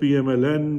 PMLN,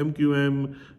MQM,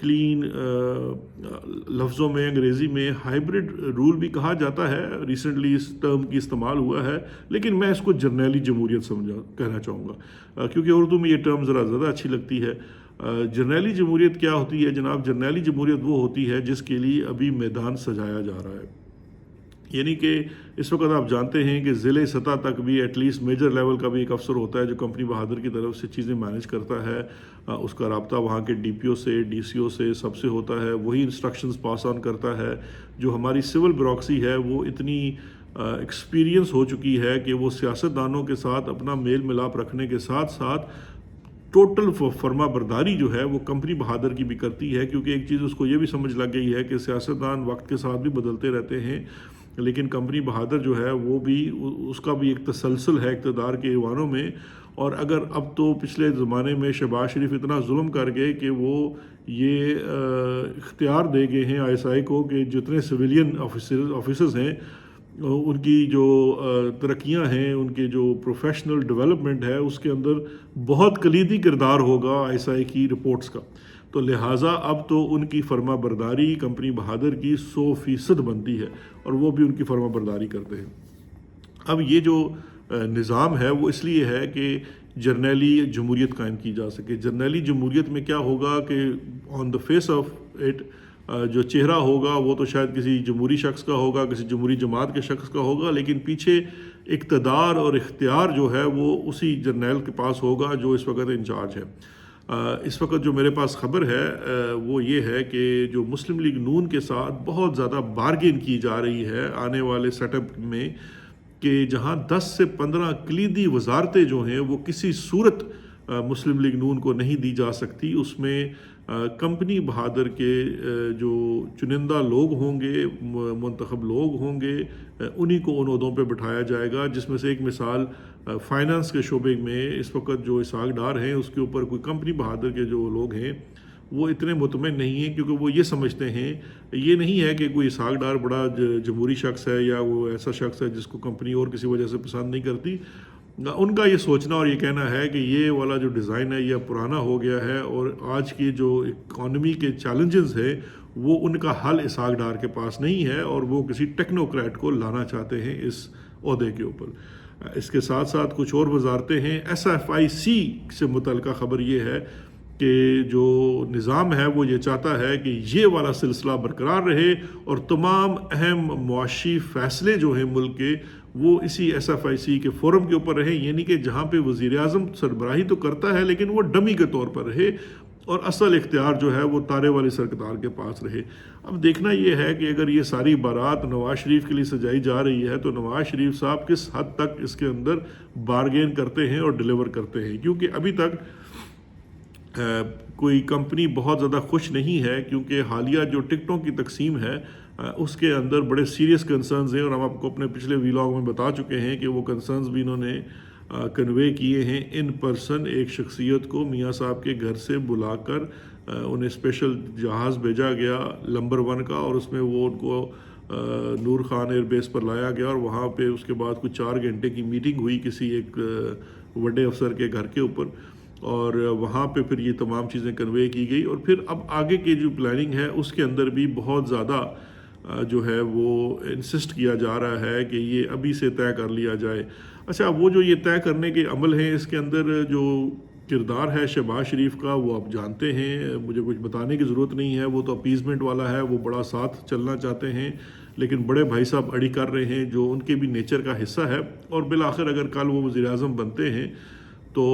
clean لفظوں میں انگریزی میں ہائبرڈ رول بھی کہا جاتا ہے، ریسنٹلی اس ٹرم کی استعمال ہوا ہے، لیکن میں اس کو جرنیلی جمہوریت کہنا چاہوں گا، کیونکہ اردو میں یہ ٹرم ذرا زیادہ اچھی لگتی ہے۔ جرنیلی جمہوریت کیا ہوتی ہے جناب؟ جرنیلی جمہوریت وہ ہوتی ہے جس کے لیے ابھی میدان سجایا جا رہا ہے، یعنی کہ اس وقت آپ جانتے ہیں کہ ضلع سطح تک بھی ایٹ لیسٹ میجر لیول کا بھی ایک افسر ہوتا ہے جو کمپنی بہادر کی طرف سے چیزیں مینیج کرتا ہے، اس کا رابطہ وہاں کے ڈی پی او سے، ڈی سی او سے، سب سے ہوتا ہے، وہی انسٹرکشنز پاس آن کرتا ہے۔ جو ہماری سول بیوروکریسی ہے وہ اتنی ایکسپیرینس ہو چکی ہے کہ وہ سیاستدانوں کے ساتھ اپنا میل ملاپ رکھنے کے ساتھ ساتھ ٹوٹل فرما برداری جو ہے وہ کمپنی بہادر کی بھی کرتی ہے، کیونکہ ایک چیز اس کو یہ بھی سمجھ لگ گئی ہے کہ سیاستدان وقت کے ساتھ بھی بدلتے رہتے ہیں، لیکن کمپنی بہادر جو ہے وہ بھی اس کا بھی ایک تسلسل ہے اقتدار کے ایوانوں میں۔ اور اگر اب تو پچھلے زمانے میں شہباز شریف اتنا ظلم کر گئے کہ وہ یہ اختیار دے گئے ہیں آئی ایس آئی کو کہ جتنے سویلین آفیسرز ہیں ان کی جو ترقیاں ہیں، ان کے جو پروفیشنل ڈیولپمنٹ ہے، اس کے اندر بہت کلیدی کردار ہوگا آئی ایس آئی کی رپورٹس کا، تو لہٰذا اب تو ان کی فرما برداری کمپنی بہادر کی 100% بنتی ہے، اور وہ بھی ان کی فرما برداری کرتے ہیں۔ اب یہ جو نظام ہے وہ اس لیے ہے کہ جرنیلی جمہوریت قائم کی جا سکے۔ جرنیلی جمہوریت میں کیا ہوگا کہ آن دا فیس آف اٹ جو چہرہ ہوگا وہ تو شاید کسی جمہوری شخص کا ہوگا، کسی جمہوری جماعت کے شخص کا ہوگا، لیکن پیچھے اقتدار اور اختیار جو ہے وہ اسی جرنیل کے پاس ہوگا جو اس وقت انچارج ہے۔ اس وقت جو میرے پاس خبر ہے وہ یہ ہے کہ جو مسلم لیگ نون کے ساتھ بہت زیادہ بارگین کی جا رہی ہے آنے والے سیٹ اپ میں، کہ جہاں 10 سے 15 کلیدی وزارتیں جو ہیں وہ کسی صورت مسلم لیگ نون کو نہیں دی جا سکتی، اس میں کمپنی بہادر کے جو چنندہ لوگ ہوں گے، منتخب لوگ ہوں گے، انہی کو ان عہدوں پہ بٹھایا جائے گا، جس میں سے ایک مثال فائنانس کے شعبے میں اس وقت جو اسحاق ڈار ہیں اس کے اوپر کوئی کمپنی بہادر کے جو لوگ ہیں وہ اتنے مطمئن نہیں ہیں، کیونکہ وہ یہ سمجھتے ہیں، یہ نہیں ہے کہ کوئی اسحاق ڈار بڑا جمہوری شخص ہے یا وہ ایسا شخص ہے جس کو کمپنی اور کسی وجہ سے پسند نہیں کرتی، ان کا یہ سوچنا اور یہ کہنا ہے کہ یہ والا جو ڈیزائن ہے یہ پرانا ہو گیا ہے، اور آج کی جو اکانومی کے چیلنجز ہیں وہ ان کا حل اسحاق ڈار کے پاس نہیں ہے، اور وہ کسی ٹیکنوکریٹ کو لانا چاہتے ہیں اس عہدے کے اوپر۔ اس کے ساتھ ساتھ کچھ اور وزارتیں ہیں۔ ایس ایف آئی سی سے متعلقہ خبر یہ ہے کہ جو نظام ہے وہ یہ چاہتا ہے کہ یہ والا سلسلہ برقرار رہے اور تمام اہم معاشی فیصلے جو ہیں ملک کے وہ اسی ایس ایف آئی سی کے فورم کے اوپر رہیں، یعنی کہ جہاں پہ وزیر اعظم سربراہی تو کرتا ہے لیکن وہ ڈمی کے طور پر رہے، اور اصل اختیار جو ہے وہ تارے والی سرکار کے پاس رہے۔ اب دیکھنا یہ ہے کہ اگر یہ ساری بارات نواز شریف کے لیے سجائی جا رہی ہے تو نواز شریف صاحب کس حد تک اس کے اندر بارگین کرتے ہیں اور ڈیلیور کرتے ہیں، کیونکہ ابھی تک کوئی کمپنی بہت زیادہ خوش نہیں ہے، کیونکہ حالیہ جو ٹکٹوں کی تقسیم ہے اس کے اندر بڑے سیریس کنسرنز ہیں، اور ہم آپ کو اپنے پچھلے ویلاگ میں بتا چکے ہیں کہ وہ کنسرنز بھی انہوں نے کنوے کیے ہیں ان پرسن۔ ایک شخصیت کو میاں صاحب کے گھر سے بلا کر انہیں اسپیشل جہاز بھیجا گیا نمبر 1 کا، اور اس میں وہ ان کو نور خان ایئر بیس پر لایا گیا، اور وہاں پہ اس کے بعد کچھ 4 گھنٹے کی میٹنگ ہوئی کسی ایک بڑے افسر کے گھر کے اوپر، اور وہاں پہ پھر یہ تمام چیزیں کنوے کی گئی، اور پھر اب آگے کی جو پلاننگ ہے اس کے اندر بھی بہت زیادہ جو ہے وہ انسسٹ کیا جا رہا ہے کہ یہ ابھی سے طے کر لیا جائے۔ اچھا، وہ جو یہ طے کرنے کے عمل ہیں اس کے اندر جو کردار ہے شہباز شریف کا وہ آپ جانتے ہیں، مجھے کچھ بتانے کی ضرورت نہیں ہے، وہ تو اپیزمنٹ والا ہے، وہ بڑا ساتھ چلنا چاہتے ہیں، لیکن بڑے بھائی صاحب اڑی کر رہے ہیں جو ان کے بھی نیچر کا حصہ ہے، اور بالآخر اگر کل وہ وزیر اعظم بنتے ہیں تو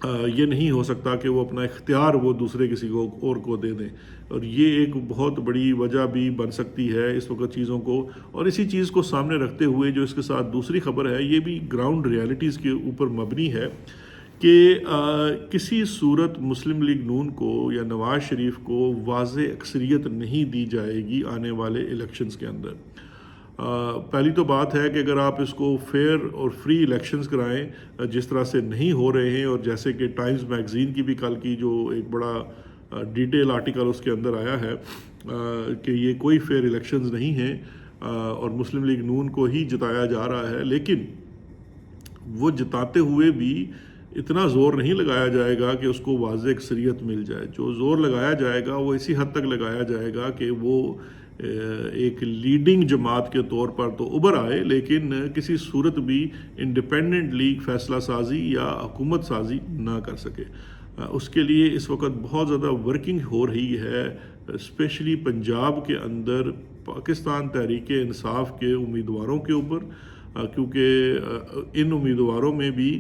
یہ نہیں ہو سکتا کہ وہ اپنا اختیار وہ دوسرے کسی کو اور کو دے دیں، اور یہ ایک بہت بڑی وجہ بھی بن سکتی ہے اس وقت چیزوں کو۔ اور اسی چیز کو سامنے رکھتے ہوئے جو اس کے ساتھ دوسری خبر ہے یہ بھی گراؤنڈ ریالٹیز کے اوپر مبنی ہے کہ کسی صورت مسلم لیگ نون کو یا نواز شریف کو واضح اکثریت نہیں دی جائے گی آنے والے الیکشنز کے اندر۔ پہلی تو بات ہے کہ اگر آپ اس کو فیئر اور فری الیکشنز کرائیں جس طرح سے نہیں ہو رہے ہیں، اور جیسے کہ ٹائمز میگزین کی بھی کل کی جو ایک بڑا ڈیٹیل آرٹیکل اس کے اندر آیا ہے کہ یہ کوئی فیئر الیکشنز نہیں ہیں اور مسلم لیگ نون کو ہی جتایا جا رہا ہے، لیکن وہ جتاتے ہوئے بھی اتنا زور نہیں لگایا جائے گا کہ اس کو واضح اکثریت مل جائے. جو زور لگایا جائے گا وہ اسی حد تک لگایا جائے گا کہ وہ ایک لیڈنگ جماعت کے طور پر تو ابھر آئے، لیکن کسی صورت بھی انڈیپینڈنٹلی فیصلہ سازی یا حکومت سازی نہ کر سکے. اس کے لیے اس وقت بہت زیادہ ورکنگ ہو رہی ہے، اسپیشلی پنجاب کے اندر پاکستان تحریک انصاف کے امیدواروں کے اوپر، کیونکہ ان امیدواروں میں بھی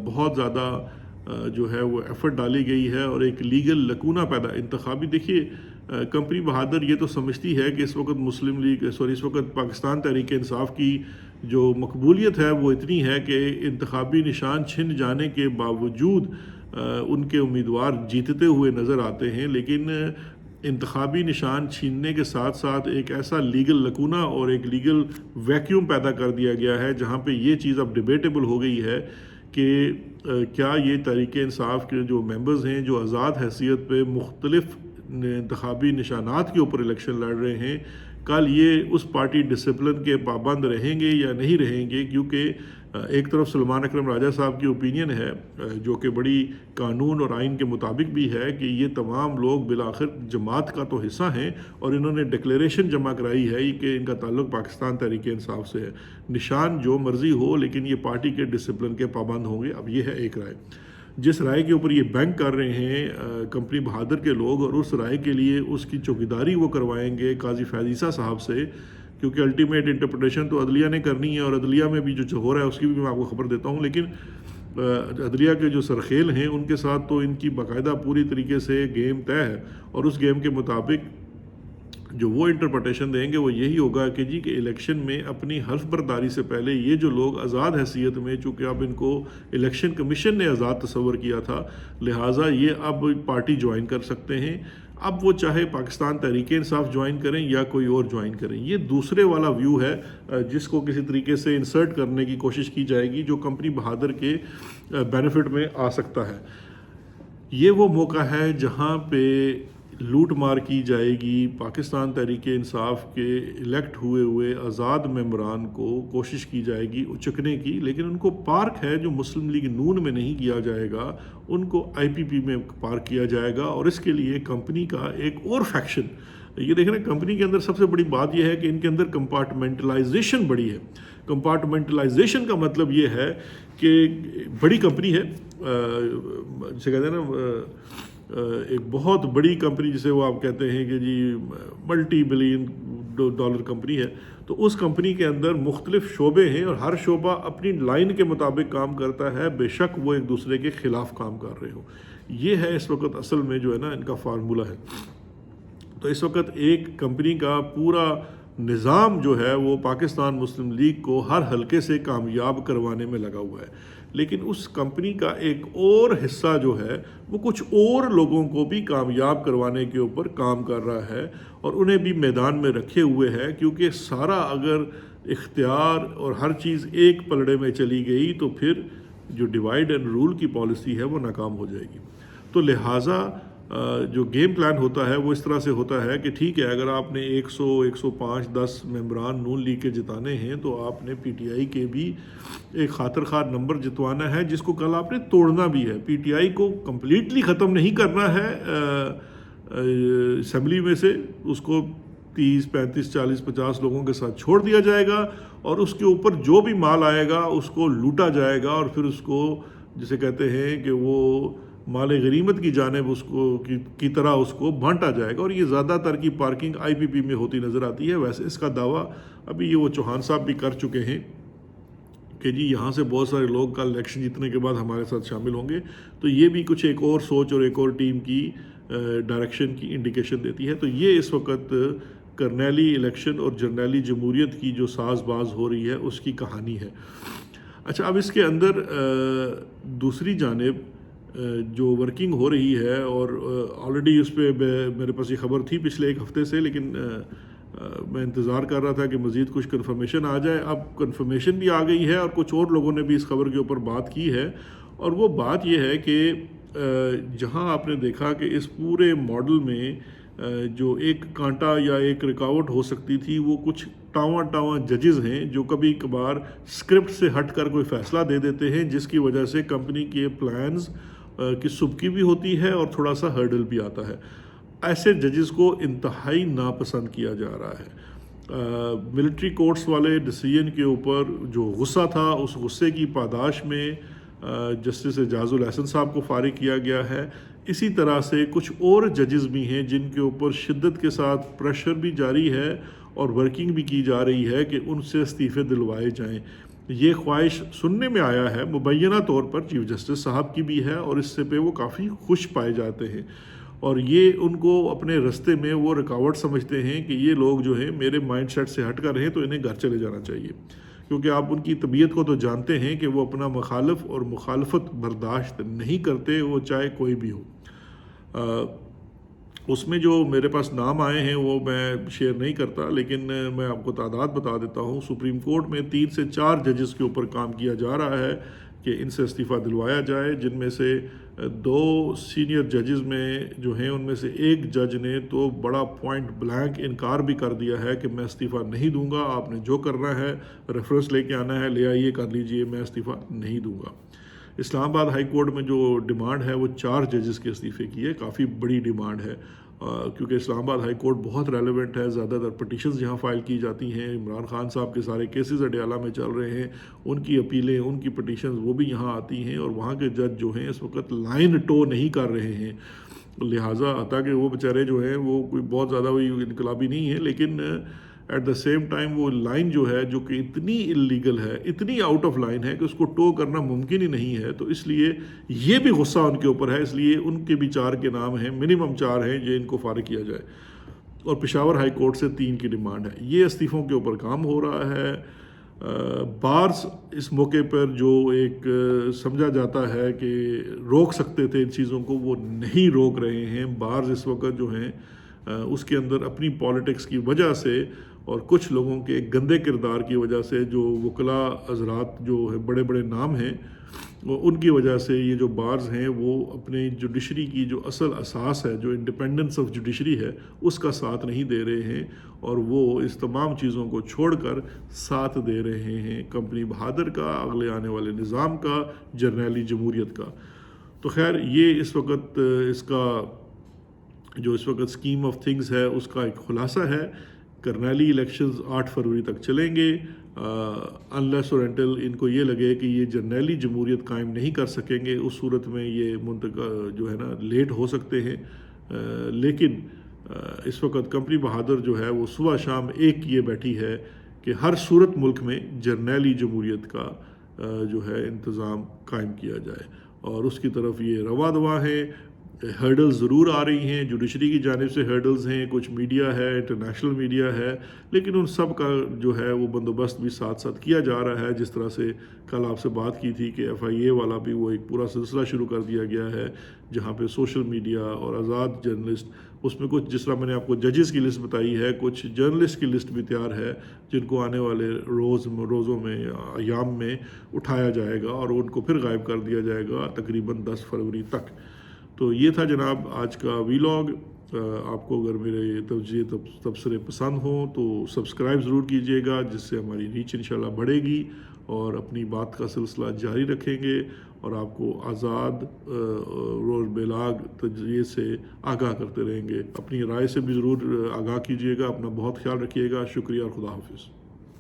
بہت زیادہ جو ہے وہ ایفرٹ ڈالی گئی ہے اور ایک لیگل لکونہ پیدا انتخابی. دیکھیے کمپنی بہادر یہ تو سمجھتی ہے کہ اس وقت پاکستان تحریک انصاف کی جو مقبولیت ہے وہ اتنی ہے کہ انتخابی نشان چھن جانے کے باوجود ان کے امیدوار جیتتے ہوئے نظر آتے ہیں، لیکن انتخابی نشان چھیننے کے ساتھ ساتھ ایک ایسا لیگل لکونہ اور ایک لیگل ویکیوم پیدا کر دیا گیا ہے جہاں پہ یہ چیز اب ڈیبیٹیبل ہو گئی ہے کہ کیا یہ تحریک انصاف کے جو ممبرز ہیں جو آزاد حیثیت پہ مختلف انتخابی نشانات کے اوپر الیکشن لڑ رہے ہیں، کل یہ اس پارٹی ڈسپلن کے پابند رہیں گے یا نہیں رہیں گے. کیونکہ ایک طرف سلمان اکرم راجہ صاحب کی اوپینین ہے جو کہ بڑی قانون اور آئین کے مطابق بھی ہے کہ یہ تمام لوگ بالآخر جماعت کا تو حصہ ہیں اور انہوں نے ڈکلیریشن جمع کرائی ہے کہ ان کا تعلق پاکستان تحریک انصاف سے ہے. نشان جو مرضی ہو لیکن یہ پارٹی کے ڈسپلن کے پابند ہوں گے. اب یہ ہے ایک رائے، جس رائے کے اوپر یہ بینک کر رہے ہیں کمپنی بہادر کے لوگ، اور اس رائے کے لیے اس کی چوکیداری وہ کروائیں گے قاضی فیض عیسیٰ صاحب سے، کیونکہ الٹیمیٹ انٹرپریٹیشن تو عدلیہ نے کرنی ہے اور عدلیہ میں بھی جو ہو رہا ہے اس کی بھی میں آپ کو خبر دیتا ہوں. لیکن عدلیہ کے جو سرخیل ہیں ان کے ساتھ تو ان کی باقاعدہ پوری طریقے سے گیم طے ہے، اور اس گیم کے مطابق جو وہ انٹرپریٹیشن دیں گے وہ یہی ہوگا کہ جی کہ الیکشن میں اپنی حلف برداری سے پہلے یہ جو لوگ آزاد حیثیت میں، چونکہ اب ان کو الیکشن کمیشن نے آزاد تصور کیا تھا، لہٰذا یہ اب پارٹی جوائن کر سکتے ہیں. اب وہ چاہے پاکستان تحریک انصاف جوائن کریں یا کوئی اور جوائن کریں. یہ دوسرے والا ویو ہے جس کو کسی طریقے سے انسرٹ کرنے کی کوشش کی جائے گی جو کمپنی بہادر کے بینیفٹ میں آ سکتا ہے. یہ وہ موقع ہے جہاں پہ لوٹ مار کی جائے گی پاکستان تحریک انصاف کے الیکٹ ہوئے آزاد ممبران کو، کوشش کی جائے گی اچکنے کی، لیکن ان کو پارک ہے جو مسلم لیگ نون میں نہیں کیا جائے گا، ان کو آئی پی پی میں پارک کیا جائے گا. اور اس کے لیے کمپنی کا ایک اور فیکشن، یہ دیکھ رہے ہیں کمپنی کے اندر سب سے بڑی بات یہ ہے کہ ان کے اندر کمپارٹمنٹلائزیشن بڑی ہے. کمپارٹمنٹلائزیشن کا مطلب یہ ہے کہ بڑی کمپنی ہے، جسے کہتے ہیں نا ایک بہت بڑی کمپنی جسے وہ آپ کہتے ہیں کہ جی ملٹی بلین ڈالر کمپنی ہے، تو اس کمپنی کے اندر مختلف شعبے ہیں اور ہر شعبہ اپنی لائن کے مطابق کام کرتا ہے، بے شک وہ ایک دوسرے کے خلاف کام کر رہے ہوں. یہ ہے اس وقت اصل میں جو ہے نا ان کا فارمولہ ہے. تو اس وقت ایک کمپنی کا پورا نظام جو ہے وہ پاکستان مسلم لیگ کو ہر حلقے سے کامیاب کروانے میں لگا ہوا ہے، لیکن اس کمپنی کا ایک اور حصہ جو ہے وہ کچھ اور لوگوں کو بھی کامیاب کروانے کے اوپر کام کر رہا ہے اور انہیں بھی میدان میں رکھے ہوئے ہے. کیونکہ سارا اگر اختیار اور ہر چیز ایک پلڑے میں چلی گئی تو پھر جو ڈیوائیڈ اینڈ رول کی پالیسی ہے وہ ناکام ہو جائے گی. تو لہٰذا جو گیم پلان ہوتا ہے وہ اس طرح سے ہوتا ہے کہ ٹھیک ہے اگر آپ نے 100 105 10 ممبران نون لیگ کے جتانے ہیں تو آپ نے پی ٹی آئی کے بھی ایک خاطر خواہ نمبر جتوانا ہے جس کو کل آپ نے توڑنا بھی ہے. پی ٹی آئی کو کمپلیٹلی ختم نہیں کرنا ہے اسمبلی میں سے، اس کو 30 35 40 50 لوگوں کے ساتھ چھوڑ دیا جائے گا اور اس کے اوپر جو بھی مال آئے گا اس کو لوٹا جائے گا اور پھر اس کو جسے کہتے ہیں کہ وہ مال غنیمت کی جانب اس کو کی طرح اس کو بانٹا جائے گا. اور یہ زیادہ تر کی پارکنگ آئی پی پی میں ہوتی نظر آتی ہے. ویسے اس کا دعویٰ ابھی یہ وہ چوہان صاحب بھی کر چکے ہیں کہ جی یہاں سے بہت سارے لوگ کل الیکشن جیتنے کے بعد ہمارے ساتھ شامل ہوں گے. تو یہ بھی کچھ ایک اور سوچ اور ایک اور ٹیم کی ڈائریکشن کی انڈیکیشن دیتی ہے. تو یہ اس وقت کرنیلی الیکشن اور جرنیلی جمہوریت کی جو ساز باز ہو رہی ہے اس کی کہانی ہے. اچھا اب اس کے اندر دوسری جانب جو ورکنگ ہو رہی ہے اور آلریڈی اس پہ میرے پاس یہ خبر تھی پچھلے ایک ہفتے سے، لیکن میں انتظار کر رہا تھا کہ مزید کچھ کنفرمیشن آ جائے. اب کنفرمیشن بھی آ گئی ہے اور کچھ اور لوگوں نے بھی اس خبر کے اوپر بات کی ہے، اور وہ بات یہ ہے کہ جہاں آپ نے دیکھا کہ اس پورے ماڈل میں جو ایک کانٹا یا ایک رکاوٹ ہو سکتی تھی وہ کچھ ٹاواں ججز ہیں جو کبھی کبھار اسکرپٹ سے ہٹ کر کوئی فیصلہ دے دیتے ہیں، جس کی وجہ سے کمپنی کے پلانز کی سبکی بھی ہوتی ہے اور تھوڑا سا ہرڈل بھی آتا ہے۔ ایسے ججز کو انتہائی ناپسند کیا جا رہا ہے۔ ملٹری کورٹس والے ڈیسیژن کے اوپر جو غصہ تھا، اس غصے کی پاداش میں جسٹس اعجاز الاحسن صاحب کو فارغ کیا گیا ہے۔ اسی طرح سے کچھ اور ججز بھی ہیں جن کے اوپر شدت کے ساتھ پریشر بھی جاری ہے اور ورکنگ بھی کی جا رہی ہے کہ ان سے استعفے دلوائے جائیں۔ یہ خواہش سننے میں آیا ہے، مبینہ طور پر چیف جسٹس صاحب کی بھی ہے، اور اس سے پہ وہ کافی خوش پائے جاتے ہیں، اور یہ ان کو اپنے رستے میں وہ رکاوٹ سمجھتے ہیں کہ یہ لوگ جو ہیں میرے مائنڈ سیٹ سے ہٹ کر ہیں تو انہیں گھر چلے جانا چاہیے، کیونکہ آپ ان کی طبیعت کو تو جانتے ہیں کہ وہ اپنا مخالف اور مخالفت برداشت نہیں کرتے، وہ چاہے کوئی بھی ہو۔ اس میں جو میرے پاس نام آئے ہیں وہ میں شیئر نہیں کرتا، لیکن میں آپ کو تعداد بتا دیتا ہوں۔ سپریم کورٹ میں 3 سے 4 ججز کے اوپر کام کیا جا رہا ہے کہ ان سے استعفیٰ دلوایا جائے، جن میں سے 2 سینئر ججز میں جو ہیں ان میں سے ایک جج نے تو بڑا پوائنٹ بلینک انکار بھی کر دیا ہے کہ میں استعفیٰ نہیں دوں گا، آپ نے جو کرنا ہے ریفرنس لے کے آنا ہے، لے آئیے، کر لیجئے، میں استعفیٰ نہیں دوں گا۔ اسلام آباد ہائی کورٹ میں جو ڈیمانڈ ہے وہ 4 ججز کے استعفے کی ہے، کافی بڑی ڈیمانڈ ہے، کیونکہ اسلام آباد ہائی کورٹ بہت ریلیونٹ ہے، زیادہ تر پٹیشنز یہاں فائل کی جاتی ہیں، عمران خان صاحب کے سارے کیسز اڈیالہ میں چل رہے ہیں، ان کی اپیلیں، ان کی پٹیشنز وہ بھی یہاں آتی ہیں، اور وہاں کے جج جو ہیں اس وقت لائن ٹو نہیں کر رہے ہیں، لہٰذا تاکہ وہ بیچارے جو ہیں وہ کوئی بہت زیادہ وہی انقلابی نہیں ہیں، لیکن ایٹ دا سیم ٹائم وہ لائن جو ہے جو کہ اتنی اللیگل ہے، اتنی آؤٹ آف لائن ہے کہ اس کو ٹو کرنا ممکن ہی نہیں ہے، تو اس لیے یہ بھی غصہ ان کے اوپر ہے، اس لیے ان کے بھی 4 کے نام ہیں، منیمم 4 ہیں جن کو فارغ کیا جائے، اور پشاور ہائی کورٹ سے 3 کی ڈیمانڈ ہے۔ یہ استعفوں کے اوپر کام ہو رہا ہے۔ بارز اس موقع پر جو ایک سمجھا جاتا ہے کہ روک سکتے تھے ان چیزوں کو، وہ نہیں روک رہے ہیں۔ بارز اس وقت جو ہیں اس کے اندر اپنی پالیٹکس کی وجہ سے اور کچھ لوگوں کے گندے کردار کی وجہ سے، جو وکلاء حضرات جو بڑے بڑے نام ہیں، ان کی وجہ سے یہ جو بارز ہیں وہ اپنے جوڈیشری کی جو اصل اساس ہے، جو انڈیپینڈنس آف جوڈیشری ہے، اس کا ساتھ نہیں دے رہے ہیں، اور وہ اس تمام چیزوں کو چھوڑ کر ساتھ دے رہے ہیں کمپنی بہادر کا، اگلے آنے والے نظام کا، جرنیلی جمہوریت کا۔ تو خیر یہ اس وقت اس کا جو اس وقت اسکیم آف تھنگز ہے اس کا ایک خلاصہ ہے۔ کرنیلی الیکشنز 8 فروری تک چلیں گے، انلیس اور انٹل ان کو یہ لگے کہ یہ جرنیلی جمہوریت قائم نہیں کر سکیں گے، اس صورت میں یہ جو ہے نا لیٹ ہو سکتے ہیں، لیکن اس وقت کمپنی بہادر جو ہے وہ صبح شام ایک کیے بیٹھی ہے کہ ہر صورت ملک میں جرنیلی جمہوریت کا جو ہے انتظام قائم کیا جائے، اور اس کی طرف یہ رواں دواں ہے۔ ہرڈلز ضرور آ رہی ہیں، جوڈیشری کی جانب سے ہرڈلز ہیں، کچھ میڈیا ہے، انٹرنیشنل میڈیا ہے، لیکن ان سب کا جو ہے وہ بندوبست بھی ساتھ ساتھ کیا جا رہا ہے، جس طرح سے کل آپ سے بات کی تھی کہ FIA والا بھی وہ ایک پورا سلسلہ شروع کر دیا گیا ہے، جہاں پہ سوشل میڈیا اور آزاد جرنلسٹ، اس میں کچھ جس طرح میں نے آپ کو ججز کی لسٹ بتائی ہے، کچھ جرنلسٹ کی لسٹ بھی تیار ہے جن کو آنے والے روزوں میں، ایام میں اٹھایا جائے گا اور ان کو پھر غائب کر دیا جائے گا تقریباً 10 فروری تک۔ تو یہ تھا جناب آج کا ویلاگ۔ آپ کو اگر میرے توجیہ تبصرے پسند ہوں تو سبسکرائب ضرور کیجیے گا، جس سے ہماری ریچ انشاءاللہ بڑھے گی، اور اپنی بات کا سلسلہ جاری رکھیں گے، اور آپ کو آزاد روز بیلاگ تجزیے سے آگاہ کرتے رہیں گے۔ اپنی رائے سے بھی ضرور آگاہ کیجیے گا۔ اپنا بہت خیال رکھیے گا۔ شکریہ اور خدا حافظ۔